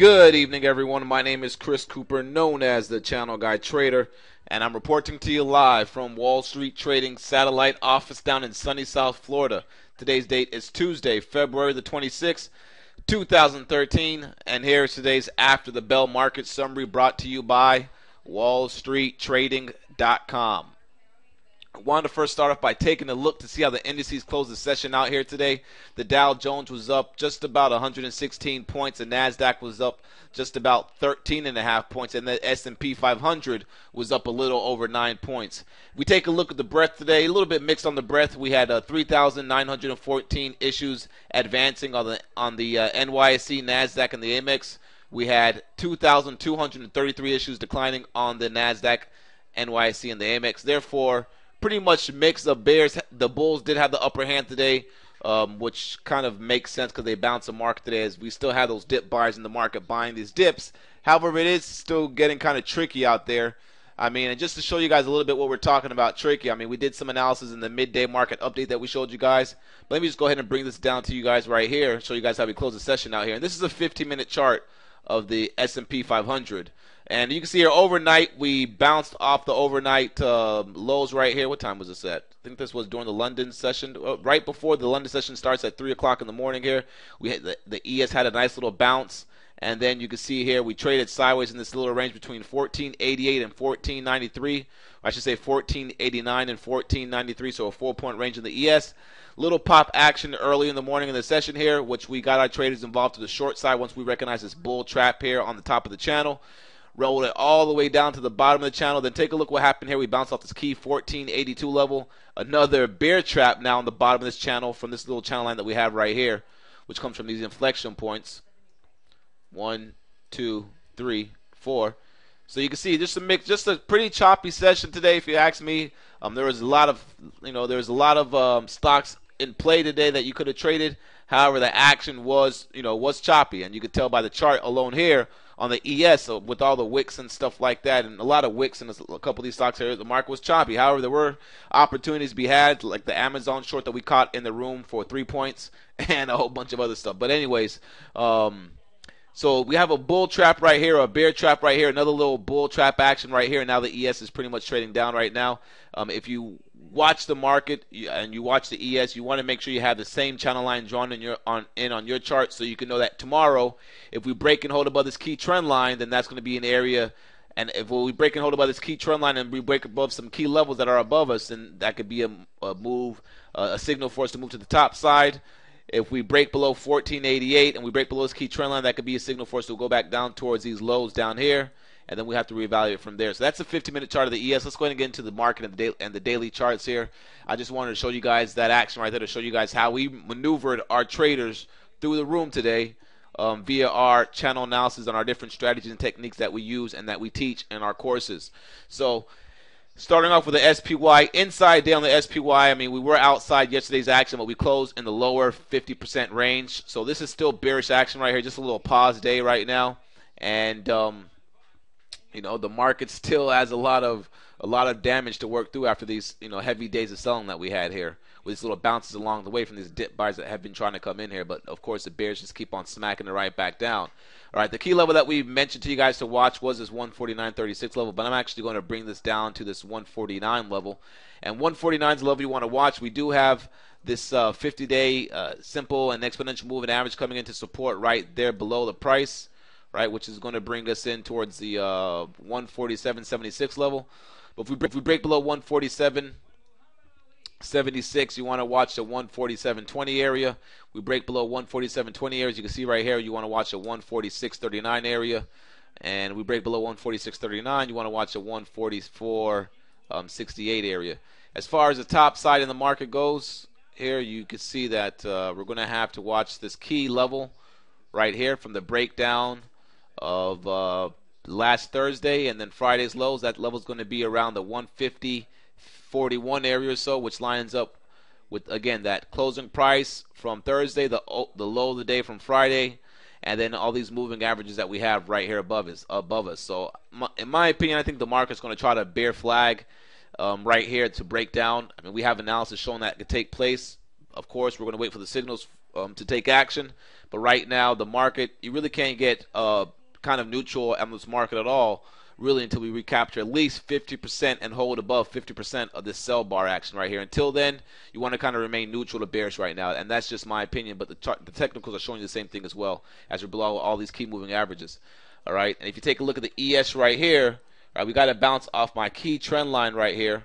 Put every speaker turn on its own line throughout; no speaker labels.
Good evening, everyone. My name is Chris Cooper, known as the Channel Guy Trader, and I'm reporting to you live from Wall Street Trading Satellite Office down in sunny South Florida. Today's date is Tuesday, February the 26th, 2013, and here is today's After the Bell Market Summary brought to you by WallStreetTrading.com. I wanted to first start off by taking a look to see how the indices closed the session out here today. The Dow Jones was up just about 116 points. The NASDAQ was up just about 13.5 points. And the S&P 500 was up a little over 9 points. We take a look at the breadth today. A little bit mixed on the breadth. We had 3,914 issues advancing on the NYSE, NASDAQ, and the AMEX. We had 2,233 issues declining on the NASDAQ, NYSE, and the AMEX. Therefore, pretty much mix of bears. The bulls did have the upper hand today, which kind of makes sense because they bounced the market today, as we still have those dip buyers in the market buying these dips. However, it is still getting kind of tricky out there. I mean, and just to show you guys a little bit what we're talking about tricky, I mean, we did some analysis in the midday market update that we showed you guys. But let me just go ahead and bring this down to you guys right here, show you guys how we close the session out here. And this is a 15-minute chart of the S&P 500. And you can see here overnight, we bounced off the overnight lows right here. What time was this at? I think this was during the London session. Right before the London session starts at 3 o'clock in the morning here. We had the ES had a nice little bounce. And then you can see here we traded sideways in this little range between 1488 and 1493. I should say 1489 and 1493, so a 4-point range in the ES. Little pop action early in the morning in the session here, which we got our traders involved to the short side once we recognize this bull trap here on the top of the channel. Rolled it all the way down to the bottom of the channel. Then take a look what happened here. We bounced off this key 1482 level. Another bear trap now on the bottom of this channel from this little channel line that we have right here, which comes from these inflection points. 1, 2, 3, 4. So you can see just a pretty choppy session today, if you ask me. There was a lot of stocks in play today that you could have traded. However, the action was choppy, and you could tell by the chart alone here on the ES with all the wicks and stuff like that, and a lot of wicks in a couple of these stocks here. The market was choppy. However, there were opportunities to be had, like the Amazon short that we caught in the room for 3 points, and a whole bunch of other stuff. But anyways, so we have a bull trap right here, a bear trap right here, another little bull trap action right here. And now the ES is pretty much trading down right now. If you watch the market and you watch the ES, you want to make sure you have the same channel line drawn on your chart, so you can know that tomorrow, if we break and hold above this key trend line, then that's going to be an area. And if we break and hold above this key trend line and we break above some key levels that are above us, then that could be a move, a signal for us to move to the top side. If we break below 1488 and we break below this key trend line, that could be a signal for us to go back down towards these lows down here, and then we have to reevaluate from there. So that's a 15-minute chart of the ES. Let's go ahead and get into the market and the daily charts here. I just wanted to show you guys that action right there, to show you guys how we maneuvered our traders through the room today via our channel analysis on our different strategies and techniques that we use and that we teach in our courses. So starting off with the SPY, inside day on the SPY, I mean, we were outside yesterday's action, but we closed in the lower 50% range. So this is still bearish action right here, just a little pause day right now. And, the market still has a lot of damage to work through after these, heavy days of selling that we had here, with these little bounces along the way from these dip buyers that have been trying to come in here. But, of course, the bears just keep on smacking it right back down. All right, the key level that we mentioned to you guys to watch was this 149.36 level, but I'm actually going to bring this down to this 149 level. And 149 is the level you want to watch. We do have this 50-day simple and exponential moving average coming into support right there below the price, right, which is going to bring us in towards the 147.76 level. But if we break below 147.76, you want to watch the 147.20 area. We break below 147.20 areas. You can see right here, you want to watch the 146.39 area. And we break below 146.39, you want to watch the 144.68 area. As far as the top side in the market goes, here you can see that we're going to have to watch this key level right here from the breakdown of last Thursday and then Friday's lows. That level is going to be around the 150.41 area or so, which lines up with, again, that closing price from Thursday, the low of the day from Friday, and then all these moving averages that we have right here above us. So in my opinion, I think the market's going to try to bear flag right here to break down. I mean, we have analysis showing that could take place. Of course, we're going to wait for the signals to take action. But right now, the market, you really can't get kind of neutral on this market at all, really, until we recapture at least 50% and hold above 50% of this sell bar action right here. Until then, you want to kind of remain neutral to bearish right now, and that's just my opinion. But the technicals are showing you the same thing as well, as we're below all these key moving averages. All right, and if you take a look at the ES right here, all right, we got to bounce off my key trend line right here.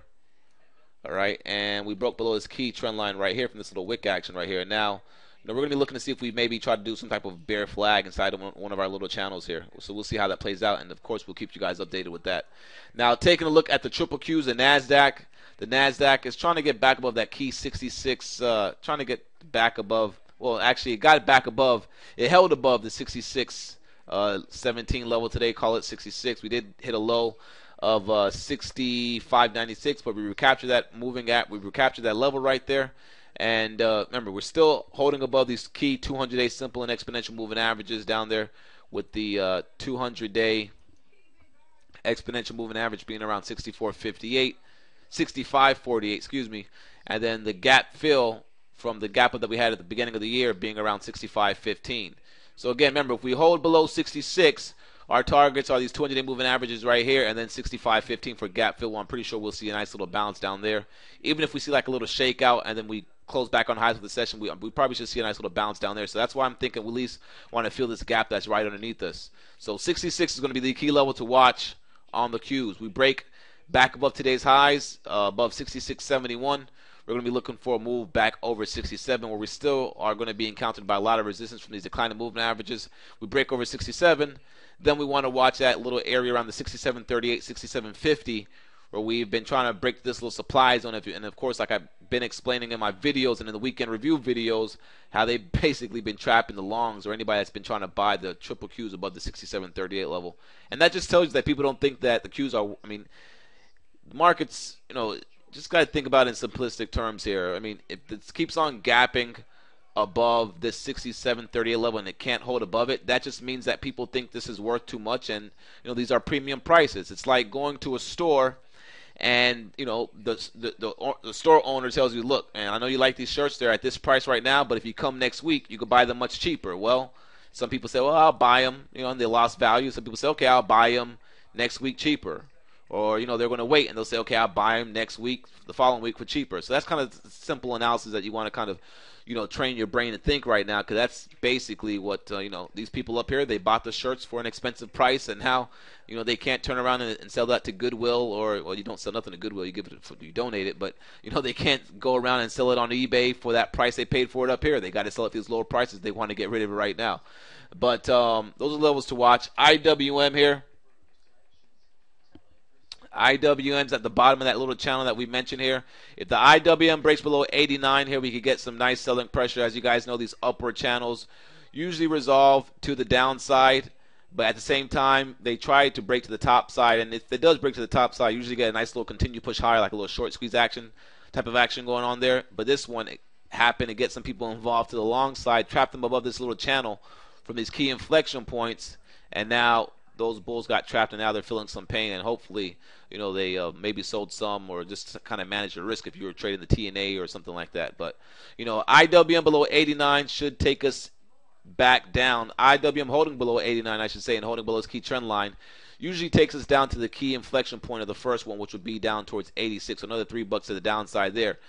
All right, and we broke below this key trend line right here from this little wick action right here. Now, we're going to be looking to see if we maybe try to do some type of bear flag inside of one of our little channels here. So we'll see how that plays out, and of course we'll keep you guys updated with that. Now, taking a look at the triple Qs, the NASDAQ is trying to get back above that key 66, trying to get back above. Well, actually, it got back above. It held above the 66. 17 level today, call it 66. We did hit a low of 65.96, but we recaptured that we recaptured that level right there. And remember, we're still holding above these key 200-day simple and exponential moving averages down there, with the 200-day exponential moving average being around 64.58, 65.48, excuse me, and then the gap fill from the gap up that we had at the beginning of the year being around 65.15. So again, remember, if we hold below 66, our targets are these 200-day moving averages right here, and then 65.15 for gap fill. I'm pretty sure we'll see a nice little bounce down there. Even if we see like a little shakeout and then we close back on highs of the session, we probably should see a nice little bounce down there. So that's why I'm thinking we at least want to feel this gap that's right underneath us. So 66 is going to be the key level to watch on the Qs. We break back above today's highs, above 66.71. We're going to be looking for a move back over 67, where we still are going to be encountered by a lot of resistance from these declining moving averages. We break over 67, then we want to watch that little area around the 67.38, 67.50, where we've been trying to break this little supply zone. And of course, like I've been explaining in my videos and in the weekend review videos, how they've basically been trapped in the longs, or anybody that's been trying to buy the triple Qs above the 67.38 level. And that just tells you that people don't think that the Qs are, the markets, just got to think about it in simplistic terms here. If this keeps on gapping above this 67.38 level and it can't hold above it, that just means that people think this is worth too much, and these are premium prices. It's like going to a store and the store owner tells you, look, man, I know you like these shirts, they're at this price right now, but if you come next week, you can buy them much cheaper. Well, some people say, well, I'll buy them, and they lost value. Some people say, okay, I'll buy them next week cheaper. Or, they're going to wait, and they'll say, okay, I'll buy them next week, the following week for cheaper. So that's kind of simple analysis that you want to kind of, train your brain to think right now, because that's basically what, these people up here, they bought the shirts for an expensive price, and how, they can't turn around and sell that to Goodwill, or, well, you don't sell nothing to Goodwill, you donate it, but, they can't go around and sell it on eBay for that price they paid for it up here. They got to sell it for these lower prices. They want to get rid of it right now. But those are levels to watch. IWM here. IWM's at the bottom of that little channel that we mentioned here. If the IWM breaks below 89 here, we could get some nice selling pressure. As you guys know, these upward channels usually resolve to the downside, but at the same time, they try to break to the top side. And if it does break to the top side, you usually get a nice little continue push higher, like a little short squeeze action type of action going on there. But this one happened to get some people involved to the long side, trap them above this little channel from these key inflection points, and now those bulls got trapped, and now they're feeling some pain, and hopefully, they maybe sold some, or just kind of manage the risk if you were trading the TNA or something like that. But, IWM below 89 should take us back down. IWM holding below 89, I should say, and holding below its key trend line, usually takes us down to the key inflection point of the first one, which would be down towards 86. So another $3 to the downside there.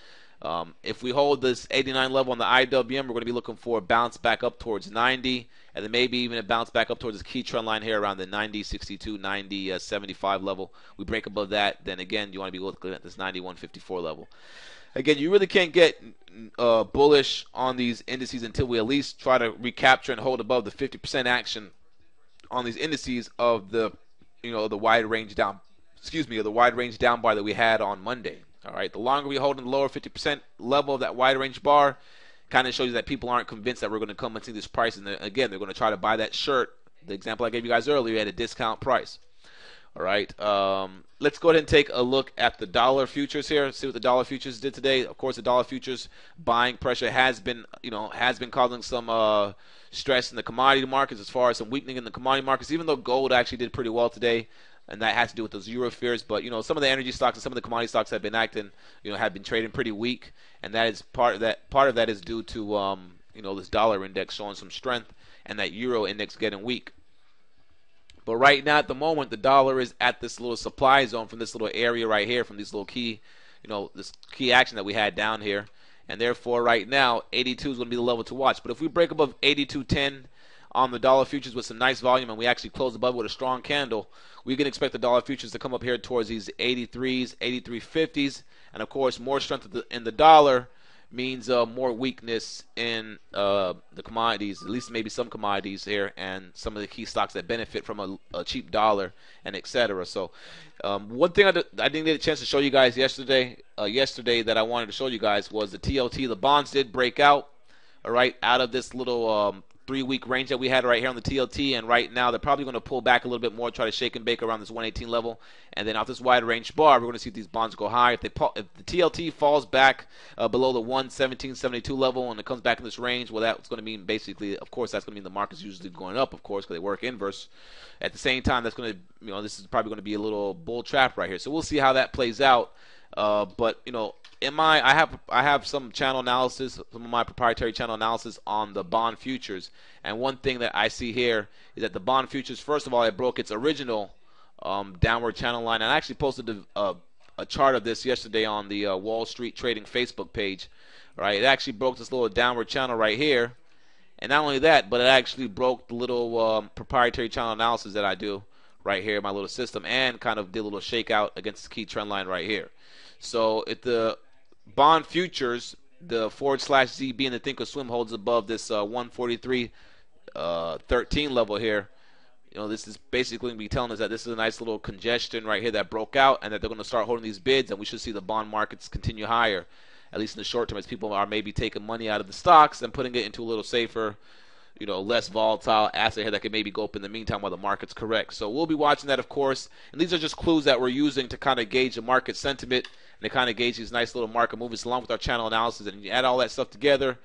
If we hold this 89 level on the IWM, we're going to be looking for a bounce back up towards 90, and then maybe even a bounce back up towards the key trend line here around the 90.62, 90.75 level. We break above that, then again, you want to be looking at this 91.54 level. Again, you really can't get bullish on these indices until we at least try to recapture and hold above the 50% action on these indices of the, the wide range down, of the wide range down bar that we had on Monday. All right, the longer we hold in the lower 50% level of that wide range bar, kind of shows you that people aren't convinced that we're going to come and see this price. And again, they're going to try to buy that shirt. The example I gave you guys earlier at a discount price. All right, let's go ahead and take a look at the dollar futures here. See what the dollar futures did today. Of course, the dollar futures buying pressure has been causing some stress in the commodity markets, as far as some weakening in the commodity markets. Even though gold actually did pretty well today, and that has to do with those euro fears. But some of the energy stocks and some of the commodity stocks have been acting, have been trading pretty weak, and that is part of that is due to this dollar index showing some strength and that euro index getting weak. But right now, at the moment, the dollar is at this little supply zone from this little area right here, from these little key, this key action that we had down here. And therefore, right now, 82 is going to be the level to watch. But if we break above 82.10 on the dollar futures with some nice volume and we actually close above with a strong candle, we can expect the dollar futures to come up here towards these 83s, 83.50s. And, of course, more strength in the dollar means more weakness in the commodities, at least maybe some commodities here, and some of the key stocks that benefit from a cheap dollar, and etc. So one thing I didn't get a chance to show you guys yesterday that I wanted to show you guys was the TLT. The bonds did break out, all right, out of this little 3-week range that we had right here on the TLT, and right now they're probably going to pull back a little bit more, try to shake and bake around this 118 level, and then off this wide range bar, we're going to see these bonds go high. If the TLT falls back below the 117.72 level and it comes back in this range, well, that's going to mean basically, of course, that's going to mean the market's usually going up, of course, because they work inverse. At the same time, that's going to, this is probably going to be a little bull trap right here. So we'll see how that plays out. But I have some channel analysis, some of my proprietary channel analysis on the bond futures, and one thing that I see here is that the bond futures, first of all, it broke its original downward channel line. And I actually posted a chart of this yesterday on the Wall Street Trading Facebook page. Right, it actually broke this little downward channel right here, and not only that, but it actually broke the little proprietary channel analysis that I do right here in my little system, and kind of did a little shakeout against the key trend line right here. So if the bond futures, the /ZB and the Thinkorswim holds above this 143.13 level here, this is basically going to be telling us that this is a nice little congestion right here that broke out, and that they're going to start holding these bids, and we should see the bond markets continue higher, at least in the short term, as people are maybe taking money out of the stocks and putting it into a little safer, less volatile asset here that can maybe go up in the meantime while the market's correct. So we'll be watching that, of course, and these are just clues that we're using to kind of gauge the market sentiment and to kind of gauge these nice little market movements along with our channel analysis. And you add all that stuff together,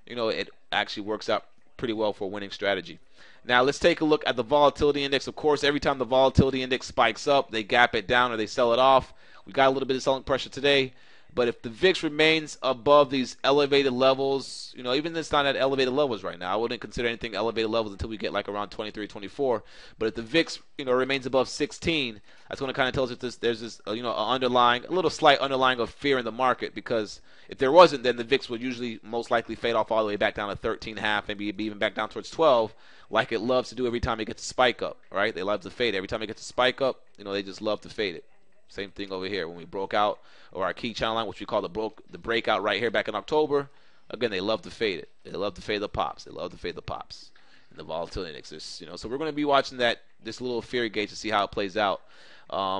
it actually works out pretty well for a winning strategy. Now let's take a look at the volatility index. Of course, every time the volatility index spikes up, they gap it down or they sell it off. We got a little bit of selling pressure today. But if the VIX remains above these elevated levels, even it's not at elevated levels right now. I wouldn't consider anything elevated levels until we get like around 23, 24. But if the VIX, remains above 16, that's going to kind of tell us if there's this, a little slight underlying of fear in the market. Because if there wasn't, then the VIX would usually most likely fade off all the way back down to 13.5, maybe even back down towards 12, like it loves to do every time it gets a spike up, right? They love to fade. Every time it gets a spike up, they just love to fade it. Same thing over here when we broke out, or our key channel line, which we call the breakout right here back in October. Again, they love to fade it. They love to fade the pops. They love to fade the pops. And the volatility index, so we're going to be watching this little fear gauge to see how it plays out.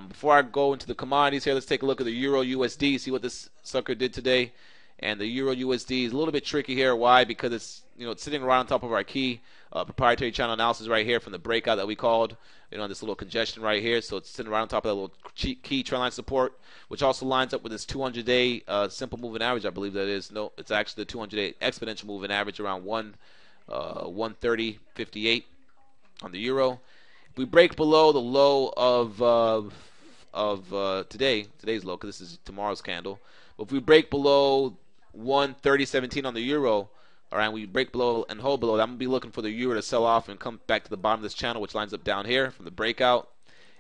Before I go into the commodities here, let's take a look at the Euro USD, see what this sucker did today. And the Euro USD is a little bit tricky here. Why? Because it's it's sitting right on top of our key proprietary channel analysis right here from the breakout that we called. This little congestion right here. So it's sitting right on top of that little key trend line support, which also lines up with this 200-day simple moving average. I believe that is. No, it's actually the 200-day exponential moving average around 130.58 on the euro. If we break below the low of today's low, because this is tomorrow's candle. But if we break below 130.17 on the euro, all right, we break below and hold below, I'm going to be looking for the euro to sell off and come back to the bottom of this channel, which lines up down here from the breakout.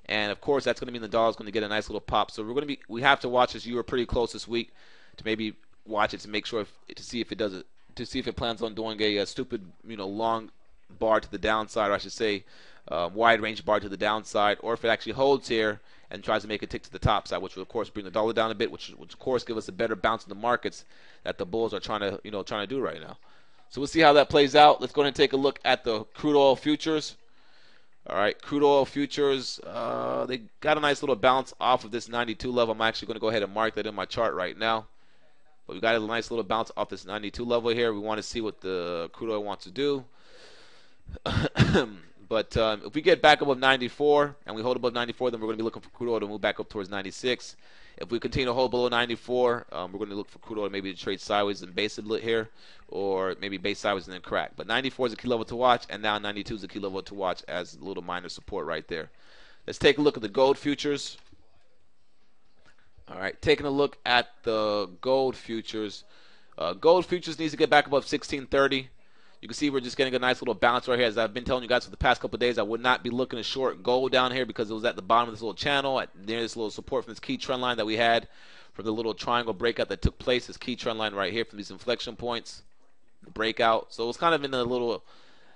And of course, that's going to mean the dollar's going to get a nice little pop. So we have to watch this euro pretty close this week to maybe watch it to make sure to see if it does it, to see if it plans on doing a stupid long bar to the downside, or I should say wide range bar to the downside, or if it actually holds here and tries to make it tick to the top side, which will of course bring the dollar down a bit, which of course give us a better bounce in the markets that the bulls are trying to do right now. So we'll see how that plays out. Let's go ahead and take a look at the crude oil futures. All right, crude oil futures, they got a nice little bounce off of this 92 level. I'm actually going to go ahead and mark that in my chart right now. But we got a nice little bounce off this 92 level here. We want to see what the crude oil wants to do. But if we get back above 94 and we hold above 94, then we're going to be looking for crude oil to move back up towards 96. If we continue to hold below 94, we're going to look for crude oil maybe to trade sideways and base a bit here, or maybe base sideways and then crack. But 94 is a key level to watch, and now 92 is a key level to watch as a little minor support right there. Let's take a look at the gold futures. All right, taking a look at the gold futures. Gold futures needs to get back above 1630. You can see we're just getting a nice little bounce right here. As I've been telling you guys for the past couple of days, I would not be looking to short gold down here because it was at the bottom of this little channel, near this little support from this key trend line that we had from the little triangle breakout that took place. This key trend line right here from these inflection points, the breakout. So it was kind of in a little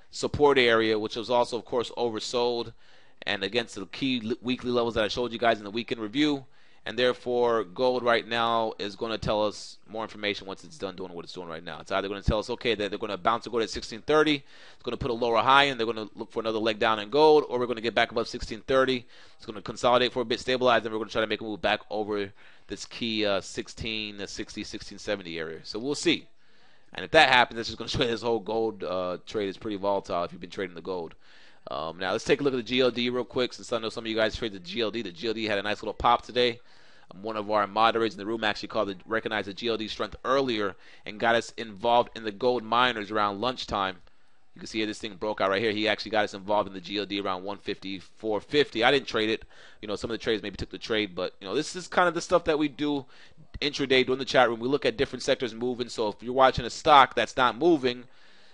support area, which was also, of course, oversold and against the key weekly levels that I showed you guys in the weekend review. And therefore, gold right now is going to tell us more information once it's done doing what it's doing right now. It's either going to tell us, okay, that they're going to bounce to go to 1630. It's going to put a lower high in. They're going to look for another leg down in gold, or we're going to get back above 1630. It's going to consolidate for a bit, stabilize, and we're going to try to make a move back over this key 1660, 1670 area. So we'll see. And if that happens, that's just going to show you this whole gold trade is pretty volatile if you've been trading the gold. Now let's take a look at the GLD real quick, since I know some of you guys trade the GLD. The GLD had a nice little pop today. One of our moderators in the room actually recognized the GLD strength earlier and got us involved in the gold miners around lunchtime. You can see here this thing broke out right here. He actually got us involved in the GLD around 154.50. I didn't trade it. You know, some of the trades maybe took the trade, but you know, this is kind of the stuff that we do intraday during the chat room. We look at different sectors moving. So if you're watching a stock that's not moving,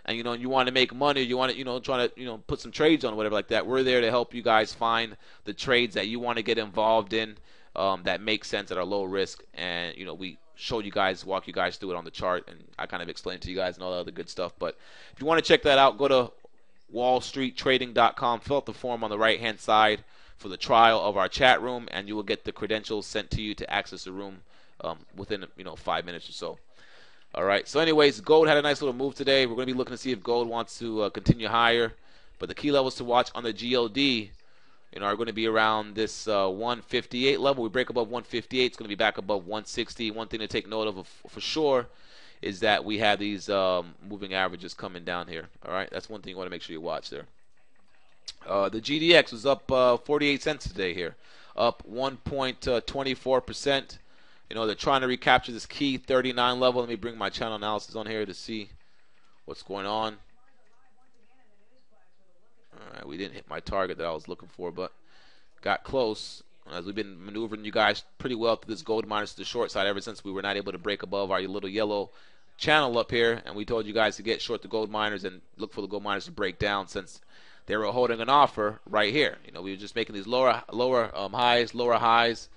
and you know you want to make money, you want to try to put some trades on, whatever like that, we're there to help you guys find the trades that you want to get involved in. That makes sense, that are low risk, and we show you guys, walk you guys through it on the chart, and I kind of explain it to you guys and all the other good stuff. But if you want to check that out, go to wallstreettrading.com, fill out the form on the right hand side for the trial of our chat room, and you will get the credentials sent to you to access the room within 5 minutes or so. All right, so anyways, gold had a nice little move today. We're going to be looking to see if gold wants to continue higher, but the key levels to watch on the GLD are going to be around this 158 level. We break above 158, it's going to be back above 160. One thing to take note of for sure is that we have these moving averages coming down here. All right, that's one thing you want to make sure you watch there. The GDX was up 48 cents today here, up 1.24%. They're trying to recapture this key 39 level. Let me bring my channel analysis on here to see what's going on. Alright, we didn't hit my target that I was looking for, but got close. As we've been maneuvering you guys pretty well through this gold miners to the short side ever since we were not able to break above our little yellow channel up here. And we told you guys to get short the gold miners and look for the gold miners to break down, since they were holding an offer right here. We were just making these lower highs,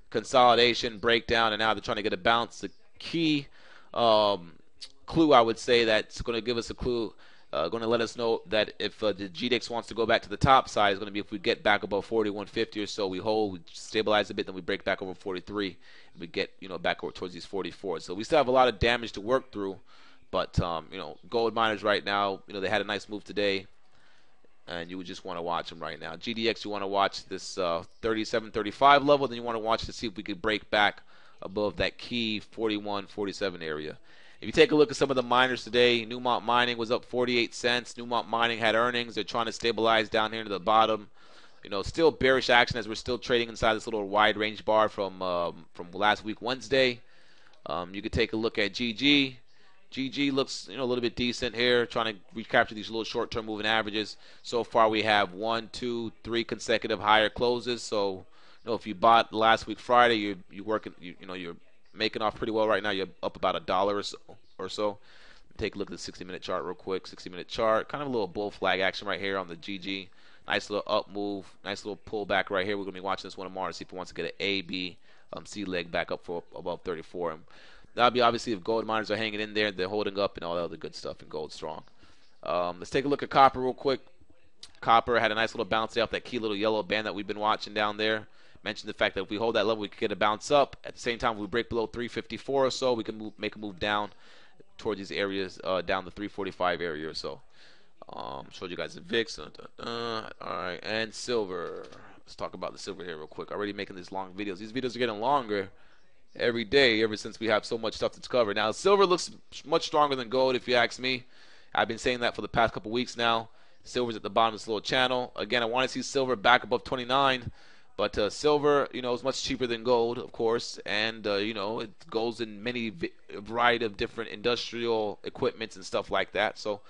consolidation, breakdown, and now they're trying to get a bounce. The key clue, I would say, that's going to give us a clue, going to let us know that if the GDX wants to go back to the top side, is going to be if we get back above 4150 or so. We hold, we stabilize a bit, then we break back over 43, and we get back over towards these 44. So we still have a lot of damage to work through, but gold miners right now, they had a nice move today, and you would just want to watch them right now. GDX, you want to watch this 37.35 level, then you want to watch to see if we could break back above that key 41.47 area. If you take a look at some of the miners today, Newmont Mining was up 48 cents. Newmont Mining had earnings. They're trying to stabilize down here to the bottom. Still bearish action as we're still trading inside this little wide range bar from last week Wednesday. You could take a look at GG. GG looks a little bit decent here, trying to recapture these little short-term moving averages. So far we have 1, 2, 3 consecutive higher closes. So if you bought last week Friday, you're making off pretty well right now. You're up about $1 or so. Take a look at the 60-minute chart real quick. 60-minute chart, kind of a little bull flag action right here on the GG. Nice little up move, nice little pullback right here. We're going to be watching this one tomorrow to see if it wants to get an A, B, C leg back up for above 34. And that'll be obviously if gold miners are hanging in there, they're holding up, and all that other good stuff, and gold strong. Let's take a look at copper real quick. Copper had a nice little bounce off that key little yellow band that we've been watching down there. Mentioned the fact that if we hold that level, we could get a bounce up. At the same time, if we break below 354 or so, we can make a move down towards these areas, down the 345 area or so. Showed you guys the VIX. All right, and silver. Let's talk about the silver here real quick. Already making these long videos. These videos are getting longer every day ever since we have so much stuff to cover. Now, silver looks much stronger than gold, if you ask me. I've been saying that for the past couple weeks now. Silver's at the bottom of this little channel. Again, I want to see silver back above 29. But silver, is much cheaper than gold, of course, and it goes in many variety of different industrial equipments and stuff like that. So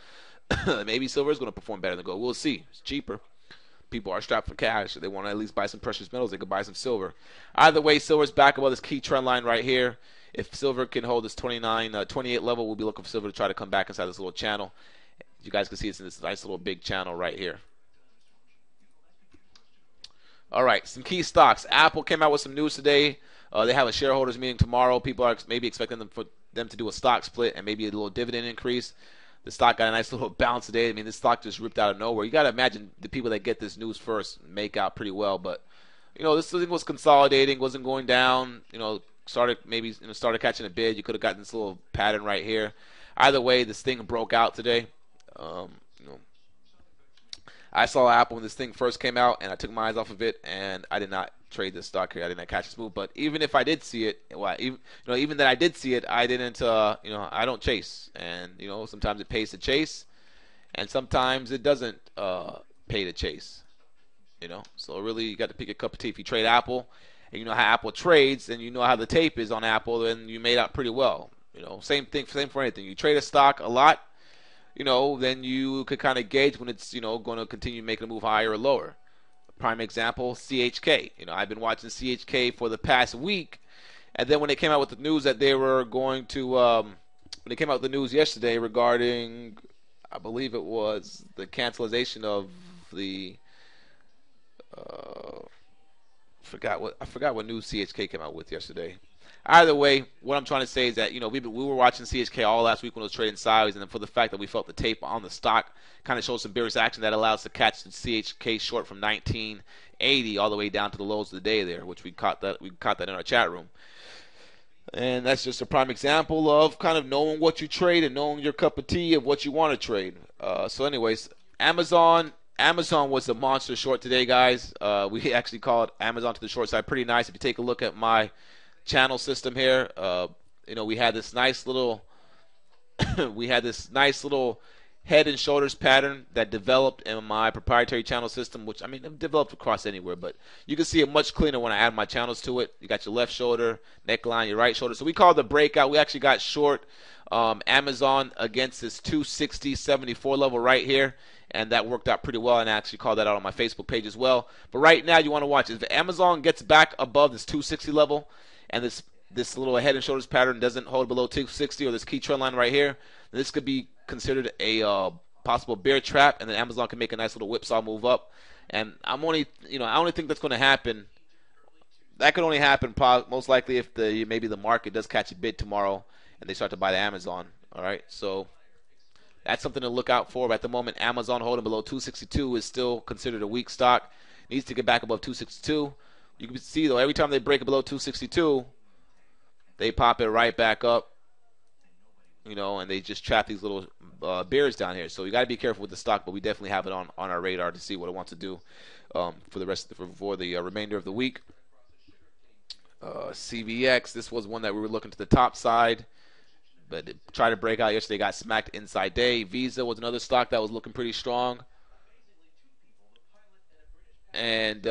maybe silver is going to perform better than gold. We'll see. It's cheaper. People are strapped for cash. They want to at least buy some precious metals. They could buy some silver. Either way, silver's back above this key trend line right here. If silver can hold this 28 level, we'll be looking for silver to try to come back inside this little channel. You guys can see it's in this nice little big channel right here. All right, some key stocks. Apple came out with some news today. They have a shareholders meeting tomorrow. People are maybe expecting them to do a stock split and maybe a little dividend increase. The stock got a nice little bounce today. I mean, this stock just ripped out of nowhere. You got to imagine the people that get this news first make out pretty well. But, this thing was consolidating, wasn't going down. Started catching a bid. You could have gotten this little pattern right here. Either way, this thing broke out today. I saw Apple when this thing first came out, and I took my eyes off of it, and I did not trade this stock here. I did not catch this move. But even if I did see it, even that I did see it, I didn't. I don't chase, and sometimes it pays to chase, and sometimes it doesn't pay to chase. So really, you got to pick a cup of tea. If you trade Apple, and you know how Apple trades, and you know how the tape is on Apple, then you made out pretty well. Same for anything. You trade a stock a lot. Then you could kind of gauge when it's, going to continue making a move higher or lower. Prime example, CHK. I've been watching CHK for the past week, and then when they came out with the news that they were going to, when they came out with the news yesterday regarding, I believe it was the cancellation of the, I forgot what news CHK came out with yesterday. Either way, what I'm trying to say is that, we were watching CHK all last week when it was trading sideways, and then for the fact that we felt the tape on the stock kind of shows some bearish action that allows us to catch the CHK short from 1980 all the way down to the lows of the day there, which we caught that in our chat room. And that's just a prime example of kind of knowing what you trade and knowing your cup of tea of what you want to trade. So anyways, Amazon was a monster short today, guys. We actually called Amazon to the short side pretty nice. If you take a look at my channel system here, we had this nice little head and shoulders pattern that developed in my proprietary channel system, which it developed across anywhere, but you can see it much cleaner when I add my channels to it. You got your left shoulder neckline, your right shoulder. So we called the breakout. We actually got short Amazon against this 260.74 level right here, and that worked out pretty well, and I actually called that out on my Facebook page as well. But right now you want to watch if Amazon gets back above this 260 level, and this little head and shoulders pattern doesn't hold below 260 or this key trend line right here, then this could be considered a possible bear trap, and then Amazon can make a nice little whipsaw move up. And I only think that's going to happen. That could only happen most likely if maybe the market does catch a bid tomorrow and they start to buy the Amazon. All right, so that's something to look out for. But at the moment, Amazon holding below 262 is still considered a weak stock. Needs to get back above 262. You can see, though, every time they break below 262, they pop it right back up, and they just trap these little bears down here. So you got to be careful with the stock, but we definitely have it on our radar to see what it wants to do for the remainder of the week. CBX, this was one that we were looking to the top side, but it tried to break out yesterday, got smacked inside day. Visa was another stock that was looking pretty strong. And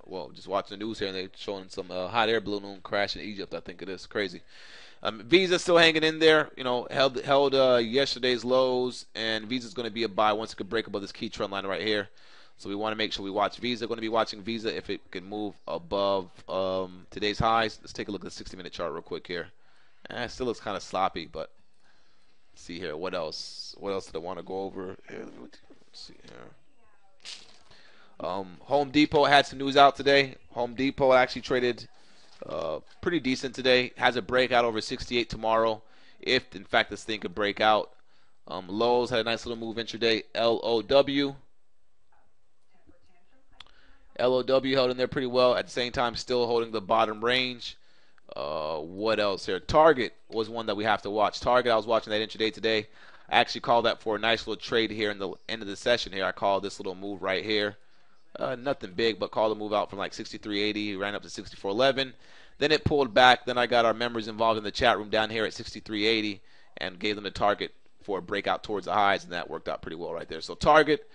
well, just watching the news here, and they're showing some hot air balloon crash in Egypt. I think it is crazy. Visa still hanging in there. Held yesterday's lows, and Visa's going to be a buy once it could break above this key trend line right here. So we want to make sure we watch Visa. Going to be watching Visa if it can move above today's highs. Let's take a look at the 60-minute chart real quick here. It still looks kind of sloppy, but let's see here. What else? What else did I want to go over? Here, let's see here. Home Depot had some news out today. Home Depot actually traded pretty decent today. Has a breakout over 68 tomorrow, if in fact this thing could break out. Lowe's had a nice little move intraday. LOW held in there pretty well. At the same time, still holding the bottom range. What else here? Target was one that we have to watch. Target, I was watching that intraday today. I actually called that for a nice little trade here in the end of the session here. I called this little move right here. Nothing big, but called a move out from like 63.80, ran up to 64.11. Then it pulled back. Then I got our members involved in the chat room down here at 63.80 and gave them the target for a breakout towards the highs, and that worked out pretty well right there. So Target,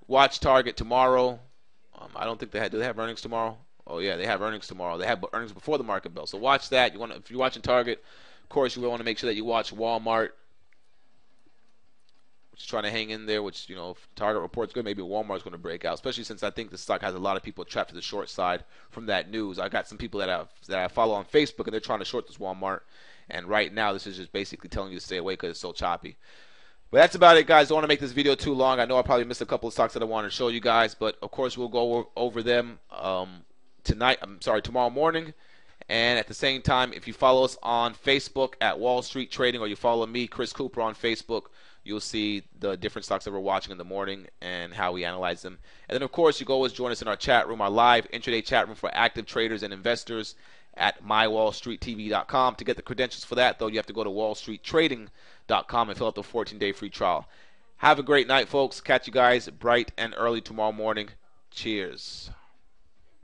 watch Target tomorrow. I don't think do they have earnings tomorrow? Oh yeah, they have earnings tomorrow. They have earnings before the market bell. So watch that. If you're watching Target, of course you want to make sure that you watch Walmart. just trying to hang in there. Which if Target reports good, maybe Walmart's going to break out. Especially since I think the stock has a lot of people trapped to the short side from that news. I got some people that I follow on Facebook, and they're trying to short this Walmart. And right now, this is just basically telling you to stay away because it's so choppy. But that's about it, guys. Don't want to make this video too long. I know I probably missed a couple of stocks that I wanted to show you guys, but of course we'll go over them tomorrow morning. And at the same time, if you follow us on Facebook at Wall Street Trading, or you follow me, Chris Cooper, on Facebook, you'll see the different stocks that we're watching in the morning and how we analyze them. And then, of course, you can always join us in our chat room, our live intraday chat room for active traders and investors at mywallstreettv.com. To get the credentials for that, though, you have to go to wallstreettrading.com and fill out the 14-day free trial. Have a great night, folks. Catch you guys bright and early tomorrow morning. Cheers.